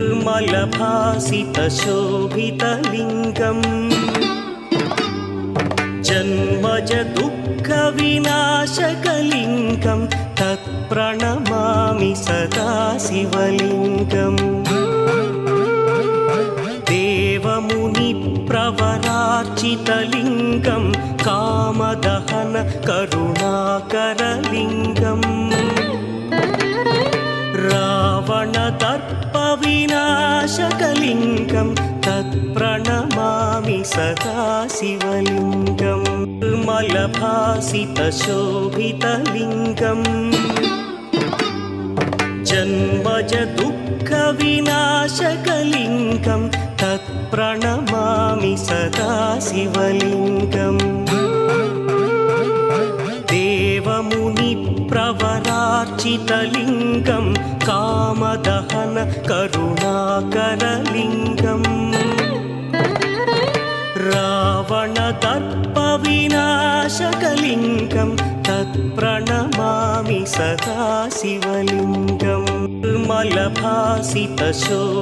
निर्मलभासितशोभितलिङ्गम् जन्मज दुःखविनाशकलिङ्गं तत्प्रणमामि सदा शिवलिङ्गम् देवमुनिप्रवरार्चितलिङ्गं कामदहन करुणाकरलिङ्गम् रावणदर्पविनाशकलिङ्गं तत्प्रणमामि सदा शिवलिङ्गम् निर्मलभासितशोभितलिङ्गम् जन्मज दुःखविनाशकलिङ्गं तत्प्रणमामि सदा शिवलिङ्गम् देवमुनिप्रवरार्चितलिङ्गं कामदहन करुणाकरलिङ्गम् रावणदर्पविनाशकलिङ्गं तत्प्रणमामि सदा शिवलिङ्गम् निर्मलभासितशोभितलिङ्गम्